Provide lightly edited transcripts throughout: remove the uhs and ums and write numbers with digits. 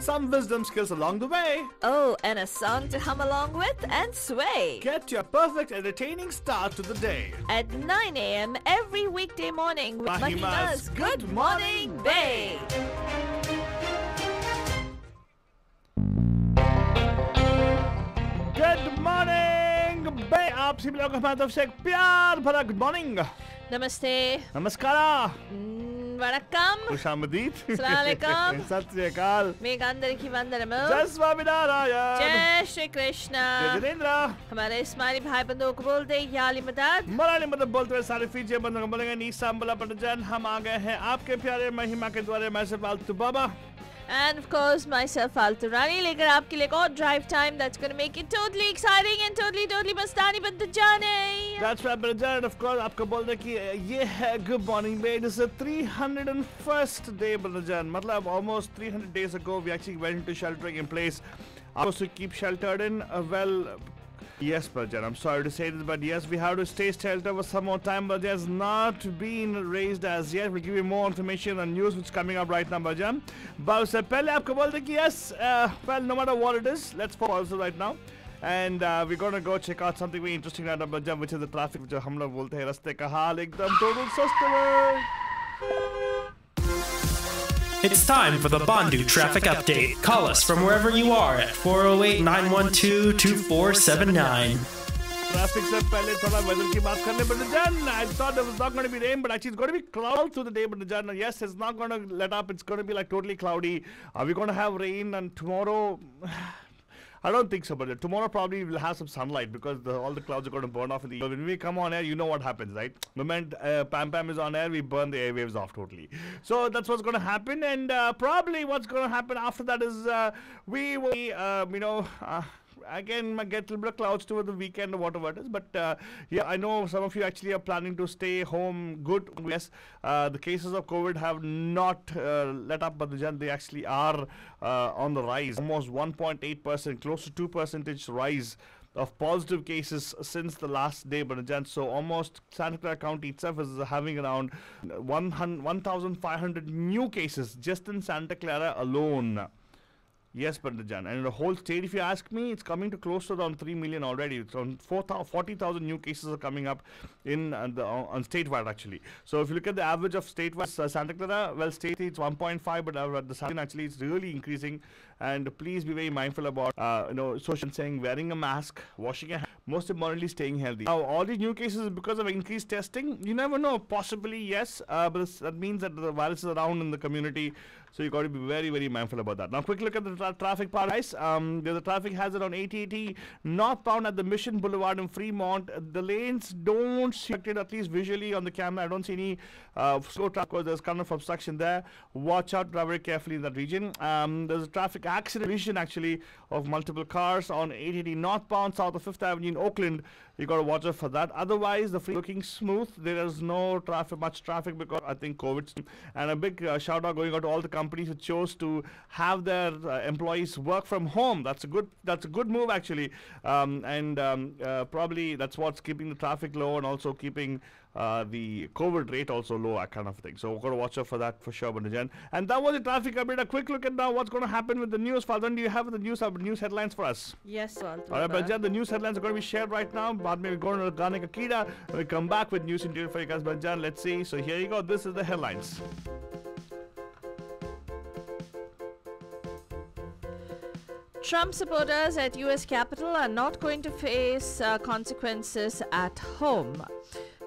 some wisdom skills along the way. Oh, and a song to hum along with and sway. Get your perfect entertaining start to the day. At 9 a.m. every weekday morning with Mahima's Good Morning Bay. Good morning, Bay. आप सभी लोगों को हमारी तरफ से एक प्यार भरा गुड मॉर्निंग. Namaste. नमस्कार. Vanakkam. खुशामदीद. Assalamu alaikum. सत श्री अकाल. Megandariki Vandanamu. जय स्वामीनारायण. जय श्री कृष्णा. जय जिनेंद्र. हमारे इस्माइली भाई बंधुओं को बोलते याली मदद. मराठी मतलब बोलते हुए सारे फीचे बंदों को बोलेंगे नीसा बला पटजन. हम आ गए हैं आपके प्यारे महिमा के द्वारे. मैं सिर्फ आलतू बाबा. And of course, myself, Faltu Rani, लेकर आपके लिए एक और drive time that's going to make it totally exciting and totally मस्तानी बनते जाने. That's right, brother. And of course, आपको बोल दे कि ये है Good Morning Bay. This is the 301st day, brother. मतलब almost 300 days ago, we actually went into sheltering in place. Also keep sheltered in. Well, yes, Brajan, I'm sorry to say this, but yes, we have to stay sheltered for some more time, but it has not been raised as yet. We'll give you more information on news which is coming up right now, Brajan. But उससे पहले आपको बोल दें कि yes, well, no matter what it is, let's focus right now. And we're going to go check out something very interesting right now, Brajan, which is the traffic, जो हम लोग बोलते हैं रास्ते का हाल एकदम total sustainable. It's time for the Bandu Traffic Update. Call us from wherever you are at 408-912-2479. Traffic से पहले थोड़ा weather की बात कर ले, but I thought it was not going to be rain, but actually it's going to be cloudy through the day, but yes, it's not going to let up. It's going to be like totally cloudy. Are we going to have rain and tomorrow? I don't think so, but tomorrow probably we'll have some sunlight because all the clouds are going to burn off in the evening. When we come on air, you know what happens, right? The moment Pam is on air, we burn the airwaves off totally. So that's what's going to happen, and probably what's going to happen after that is we will, again get a little bit of clouds toward the weekend or whatever it is, but yeah, I know some of you actually are planning to stay home. Good. Yes, the cases of COVID have not let up, but they actually are on the rise. Almost 1.8%, close to 2% rise of positive cases since the last day, Banajan. So almost Santa Clara County itself is having around 1,500 new cases just in Santa Clara alone. Yes, Bandajan. And in the whole state, if you ask me, it's coming to close to around 3 million already. It's on 40,000 new cases are coming up in on statewide actually. So if you look at the average of statewide, Santa Clara, well, state it's 1.5, but the Southern actually it's really increasing. And please be very mindful about social distancing, wearing a mask, washing your hands, most importantly, staying healthy. Now, all these new cases because of increased testing. You never know. Possibly yes, but that means that the virus is around in the community. So you got to be very, very mindful about that. Now, quick look at the traffic part, guys. There's a traffic hazard on 880 northbound at the Mission Boulevard in Fremont. The lanes don't see affected, at least visually on the camera. I don't see any slow traffic because there's kind of obstruction there. Watch out, drive very carefully in that region. There's a traffic accident vision actually of multiple cars on 880 northbound south of 5th Avenue in Oakland. You got to watch out for that. Otherwise, the free looking smooth. There is no much traffic because I think COVID. And a big shout out going out to all the companies who chose to have their employees work from home. That's a good move actually. Probably that's what's keeping the traffic low and also keeping the COVID rate also low, that kind of thing. So we've got to watch out for that for sure, Bandajan. And that was the traffic update. A quick look at now what's going to happen with the news. Faldan, do you have the news headlines for us? Yes, Faltu. All right, Bandajan, the news headlines are going to be shared right now. But maybe going to Gane Ka Keeda. When we come back with news interior for you guys, Bandajan, let's see. So here you go. This is the headlines. Trump supporters at US Capitol are not going to face consequences at home.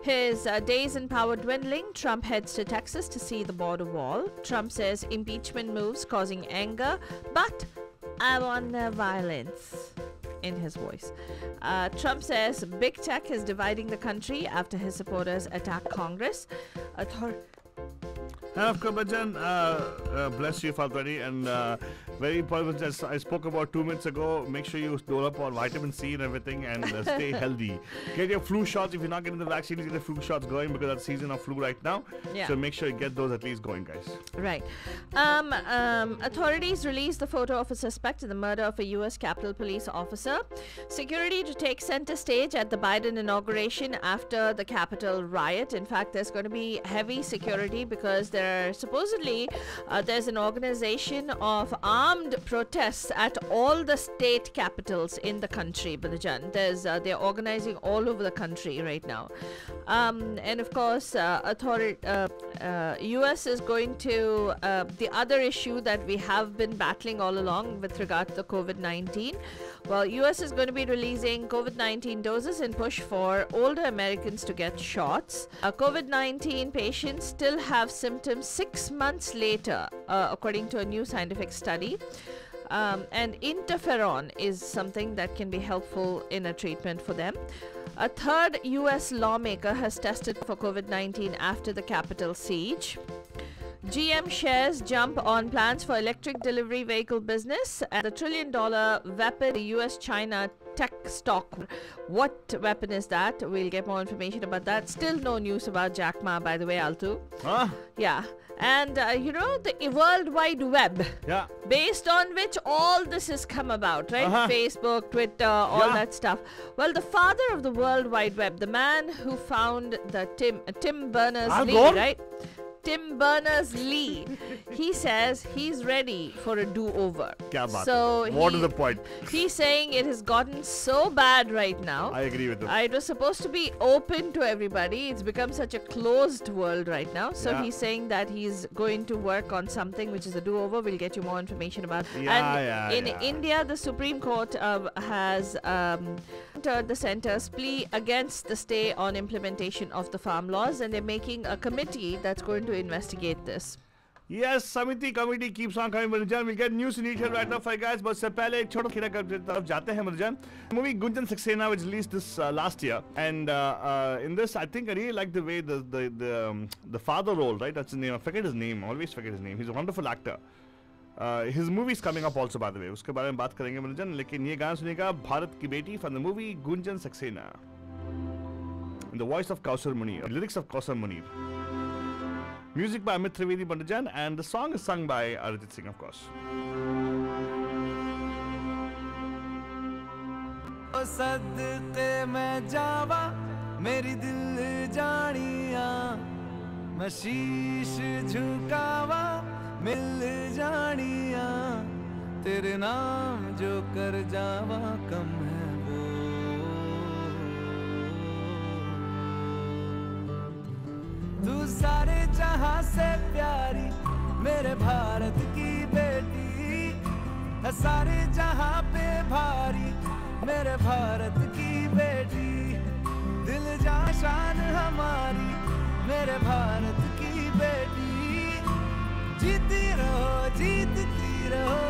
His days in power dwindling, Trump heads to Texas to see the border wall. Trump says impeachment moves causing anger, but I want no violence in his voice. Trump says big tech is dividing the country after his supporters attack Congress. And of course, Bajan, bless you, Faltwani, and very important, as I spoke about 2 minutes ago, make sure you dole up on vitamin C and everything and stay healthy. Get your flu shots. If you're not getting the vaccine, get the flu shots going because that's season of flu right now. Yeah. So make sure you get those at least going, guys. Right. Authorities released the photo of a suspect in the murder of a U.S. Capitol Police officer. Security to take center stage at the Biden inauguration after the Capitol riot. In fact, there's going to be heavy security because supposedly there's an organization of armed armed protests at all the state capitals in the country, Banajan. They're organizing all over the country right now. And of course, US is going to, the other issue that we have been battling all along with regard to the COVID-19. Well, US is going to be releasing COVID-19 doses in push for older Americans to get shots. COVID-19 patients still have symptoms 6 months later, according to a new scientific study. And interferon is something that can be helpful in a treatment for them. A third US lawmaker has tested for COVID-19 after the Capitol siege. GM shares jump on plans for electric delivery vehicle business, and the $1 trillion weapon, the US-China tech stock. What weapon is that? We'll get more information about that. Still no news about Jack Ma, by the way, Altu. Huh? Yeah. And, the World Wide Web. Yeah. Based on which all this has come about, right? Facebook, Twitter, all that stuff. Well, the father of the World Wide Web, the man who found the Tim Berners-Lee, right? Tim Berners-Lee, he says he's ready for a do-over. So what is the point? He's saying it has gotten so bad right now. I agree with him. It was supposed to be open to everybody. It's become such a closed world right now. So he's saying that he's going to work on something which is a do-over. We'll get you more information about. In India, the Supreme Court has entered the centre's plea against the stay on implementation of the farm laws, and they're making a committee that's going to investigate this. Yes, Samiti committee keeps on coming, Marjan. We'll get news in detail right now for you guys. But se pehle ek chota khira taraf jate hain, Marjan. Movie Gunjan Saxena, which released this last year, and in this, I think I really like the way the father role, right? That's his name. I forget his name. Always forget his name. He's a wonderful actor. His movie is coming up also, by the way. उसके बारे में बात करेंगे Marjan. लेकिन ये गाना सुनिएगा भारत की बेटी from the movie Gunjan Saxena. In the voice of Kausar Munir, lyrics of Kausar Munir. Music by Amit Trivedi Bandajan, and the song is sung by Arijit Singh, of course. सदके मैं जावा मेरी दिल जानिया मैं शीश झुकावा मिल जानिया तेरे नाम जो कर जावा कम है वो तू सारे जहां से प्यारी मेरे भारत की बेटी है सारे जहां पे भारी मेरे भारत की बेटी दिल जा शान हमारी मेरे भारत की बेटी जीती रहो जीतती रहो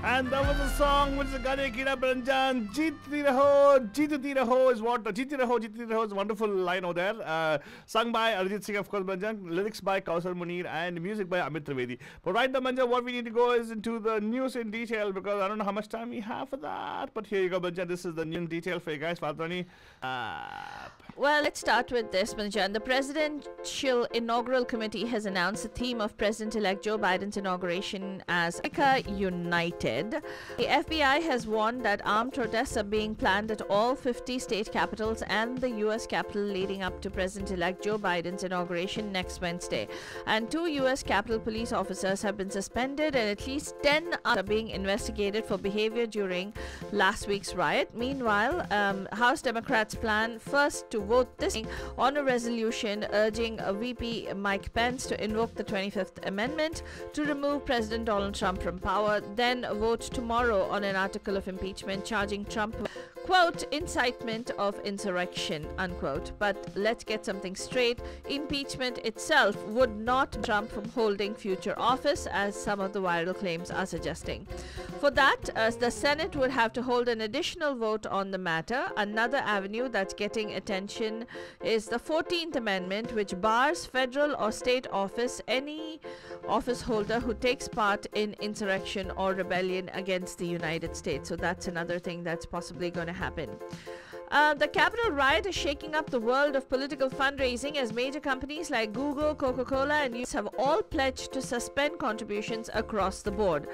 And that was a song which is Gane Kira Bandajan. Jeeti Raho is what? Jeeti Raho is a wonderful line over there. Sung by Arijit Singh, of course, Bandajan. Lyrics by Kausar Munir and music by Amit Trivedi. But right now, Bandajan, what we need to go is into the news in detail because I don't know how much time we have for that. But here you go, Bandajan. This is the news in detail for you guys. Fadrani. Well, let's start with this, Bandajan. The Presidential Inaugural Committee has announced the theme of President-elect Joe Biden's inauguration as America United. The FBI has warned that armed protests are being planned at all 50 state capitals and the U.S. Capitol leading up to President-elect Joe Biden's inauguration next Wednesday. And 2 U.S. Capitol police officers have been suspended and at least 10 are being investigated for behavior during last week's riot. Meanwhile, House Democrats plan first to vote this on a resolution urging VP Mike Pence to invoke the 25th Amendment to remove President Donald Trump from power, then vote tomorrow on an article of impeachment charging Trump with, quote, incitement of insurrection, unquote. But let's get something straight. Impeachment itself would not Trump from holding future office, as some of the viral claims are suggesting. For that, the Senate would have to hold an additional vote on the matter. Another avenue that's getting attention is the 14th Amendment, which bars federal or state office any office holder who takes part in insurrection or rebellion against the United States. So that's another thing that's possibly going to happen. The Capitol riot is shaking up the world of political fundraising as major companies like Google, Coca-Cola, and US have all pledged to suspend contributions across the board.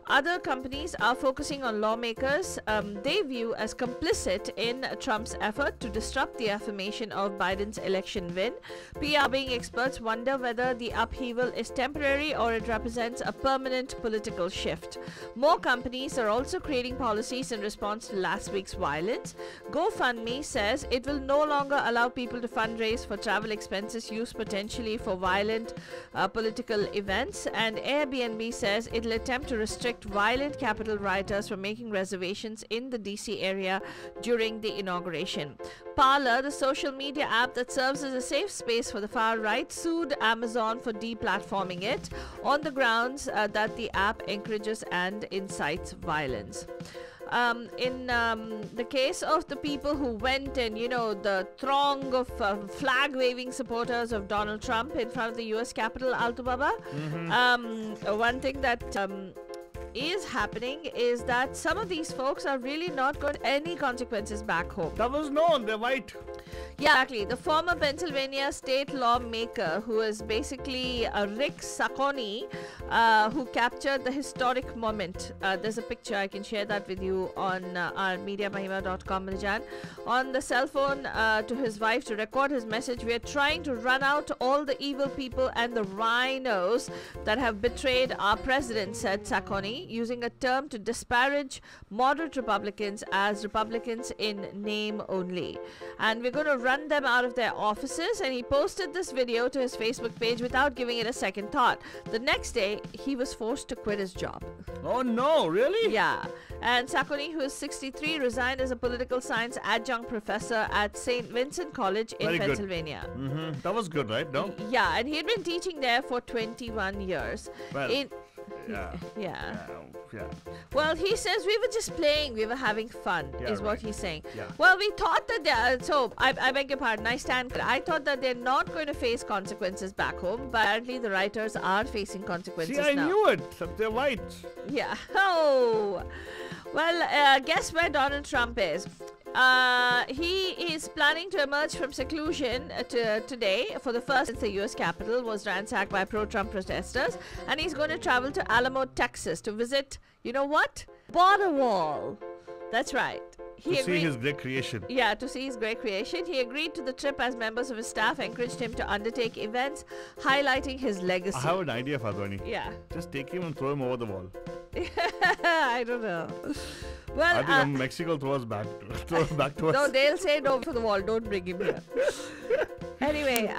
Other companies are focusing on lawmakers they view as complicit in Trump's effort to disrupt the affirmation of Biden's election win. PR being experts wonder whether the upheaval is temporary or it represents a permanent political shift. More companies are also creating policies in response to last week's violence. GoFundMe says it will no longer allow people to fundraise for travel expenses used potentially for violent political events, and Airbnb says it'll attempt to restrict violent Capitol rioters from making reservations in the DC area during the inauguration. Parler, the social media app that serves as a safe space for the far right, sued Amazon for deplatforming it on the grounds that the app encourages and incites violence. In the case of the people who went and, the throng of flag-waving supporters of Donald Trump in front of the US Capitol, Altubaba, one thing that is happening is that some of these folks are really not got any consequences back home. That was known. They're white. Yeah, exactly. The former Pennsylvania state lawmaker, who is basically Rick Sacconi, who captured the historic moment. There's a picture. I can share that with you on our MediaMahima.com, Rajan. On the cell phone to his wife to record his message. We are trying to run out all the evil people and the rhinos that have betrayed our president, said Sacconi, using a term to disparage moderate Republicans as Republicans in name only. And we're going to run them out of their offices. And he posted this video to his Facebook page without giving it a second thought. The next day, he was forced to quit his job. Oh no, really? Yeah. And Sacconi, who is 63, resigned as a political science adjunct professor at St. Vincent College in Pennsylvania. That was good, right? No? Yeah, and he had been teaching there for 21 years. Well, Yeah. Yeah. Well, he says we were just playing, we were having fun, Yeah, is what right. he's saying. Yeah. Well, we thought that I beg your pardon, I thought that they're not going to face consequences back home, but apparently the writers are facing consequences See, I now. knew it. They're white. Yeah. Oh. Well, guess where Donald Trump is? He is planning to emerge from seclusion today for the first since the U.S. Capitol was ransacked by pro-Trump protesters, and he's going to travel to Alamo, Texas to visit, you know what? Border wall. That's right. To see his great creation. Yeah, to see his great creation. He agreed to the trip as members of his staff encouraged him to undertake events highlighting his legacy. I have an idea, Fadwani. Yeah. Just take him and throw him over the wall. I don't know. Well, I think Mexico throw us back. Throw us back to us. No, they'll say no for the wall. Don't bring him here. Anyway,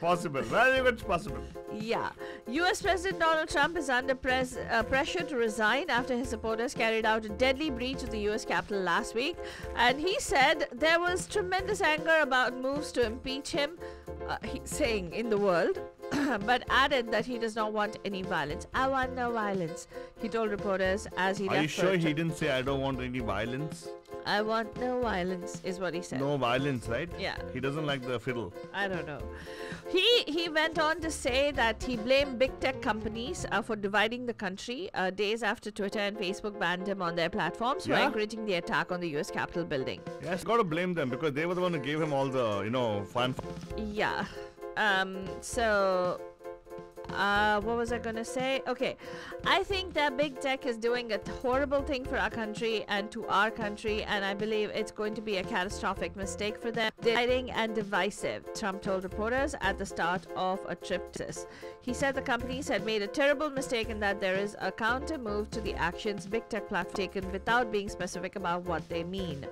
possible. Very much possible. Yeah. U.S. President Donald Trump is under pressure to resign after his supporters carried out a deadly breach of the U.S. Capitol last week. And he said there was tremendous anger about moves to impeach him, saying in the world, but added that he does not want any violence. I want no violence, he told reporters as he left. Are you sure he didn't say I don't want any violence? I want no violence is what he said. No violence, right? Yeah. He doesn't like the fiddle. I don't know. He went on to say that he blamed big tech companies for dividing the country days after Twitter and Facebook banned him on their platforms for encouraging the attack on the US Capitol building. Yes, got to blame them because they were the one who gave him all the, fun. Yeah. What was I gonna say? Okay, I think that big tech is doing a horrible thing for our country and to our country, and I believe it's going to be a catastrophic mistake for them. Dividing and divisive, Trump told reporters at the start of a trip to this. He said the companies had made a terrible mistake and that there is a counter move to the actions big tech platform taken without being specific about what they mean.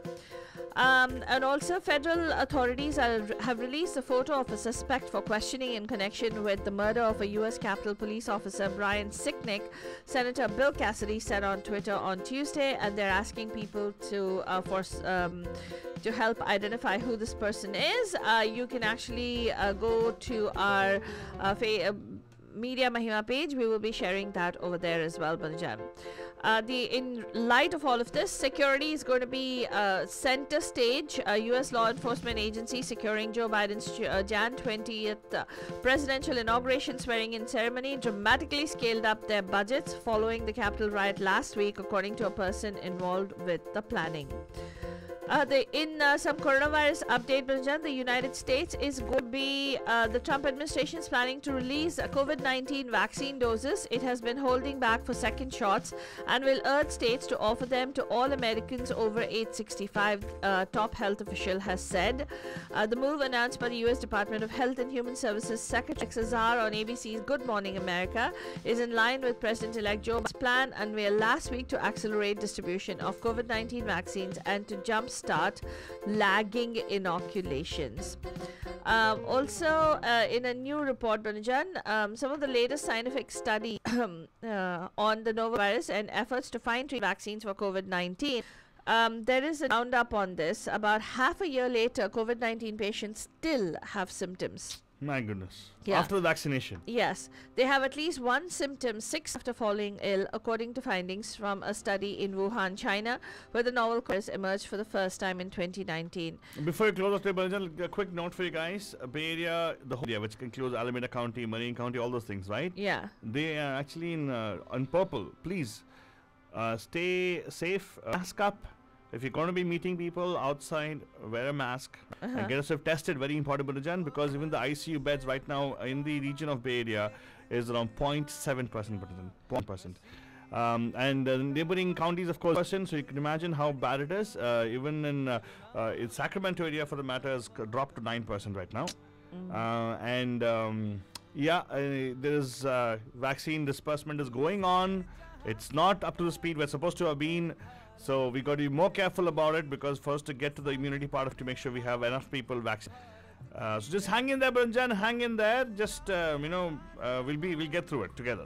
And also, federal authorities have released a photo of a suspect for questioning in connection with the murder of a U.S. Capitol Police officer, Brian Sicknick, Senator Bill Cassidy said on Twitter on Tuesday, and they're asking people to help identify who this person is. You can actually go to our Media Mahima page. We will be sharing that over there as well, Banjan. In light of all of this, security is going to be center stage. U.S. law enforcement agency securing Joe Biden's Jan 20th presidential inauguration swearing-in ceremony dramatically scaled up their budgets following the Capitol riot last week, according to a person involved with the planning. In some coronavirus update, Banjan, the United States is going to be, the Trump administration is planning to release COVID-19 vaccine doses. It has been holding back for second shots and will urge states to offer them to all Americans over age 65, top health official has said. The move announced by the U.S. Department of Health and Human Services Secretary Azar on ABC's Good Morning America is in line with President-elect Joe Biden's plan unveiled last week to accelerate distribution of COVID-19 vaccines and to jumpstart lagging inoculations. Also, in a new report, Banjan, some of the latest scientific study on the novel and efforts to find vaccines for COVID-19. There is a roundup on this. About half a year later, COVID-19 patients still have symptoms. My goodness. Yeah. After the vaccination. Yes. They have at least one symptom 6 after falling ill, according to findings from a study in Wuhan, China, where the novel virus emerged for the first time in 2019. Before you close off today, a quick note for you guys. Bay Area, the whole area, which includes Alameda County, Marin County, all those things, right? Yeah. They are actually in purple. Please stay safe, mask up. If you're going to be meeting people outside, wear a mask and get yourself tested. Very important, Banjan, because even the ICU beds right now in the region of Bay Area is around 0.7%. 0.7%. And neighboring counties, of course, so you can imagine how bad it is. Even in Sacramento area, for the matter, has dropped to 9% right now. There is vaccine disbursement is going on. It's not up to the speed we're supposed to have been. So we got to be more careful about it, because first to get to the immunity part of to make sure we have enough people vaccinated. So just hang in there, Banjan, hang in there. Just we'll get through it together.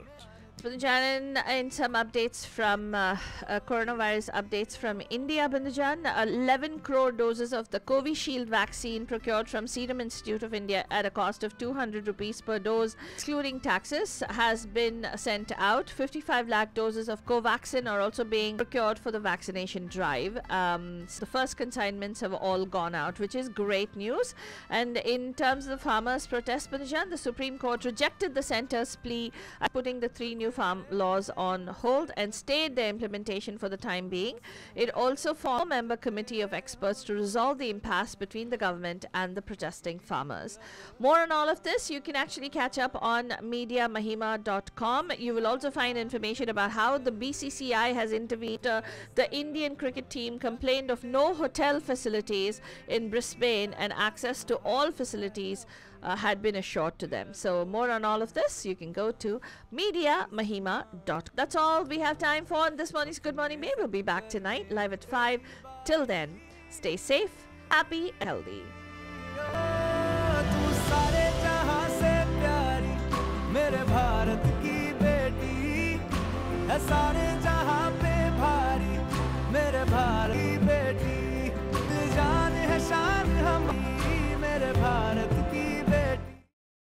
Banjan, and some updates from coronavirus updates from India. Banjan, 11 crore doses of the Covishield vaccine procured from Serum Institute of India at a cost of 200 rupees per dose, excluding taxes, has been sent out. 55 lakh doses of Covaxin are also being procured for the vaccination drive. The first consignments have all gone out, which is great news. And in terms of the farmers' protest, Banjan, the Supreme Court rejected the centre's plea at putting the 3 new farm laws on hold and stayed their implementation for the time being. It also formed a member committee of experts to resolve the impasse between the government and the protesting farmers. More on all of this you can actually catch up on MediaMahima.com. You will also find information about how the BCCI has intervened. The Indian cricket team complained of no hotel facilities in Brisbane, and access to all facilities had been assured to them. So more on all of this you can go to MediaMahima.com. That's all we have time for on this morning's Good Morning Babe. We'll be back tonight live at 5. Till then, stay safe, happy and healthy. तू सारे जहां से प्यारी मेरे भारत की बेटी है, सारे जहां पे भारी मेरे भारत की बेटी।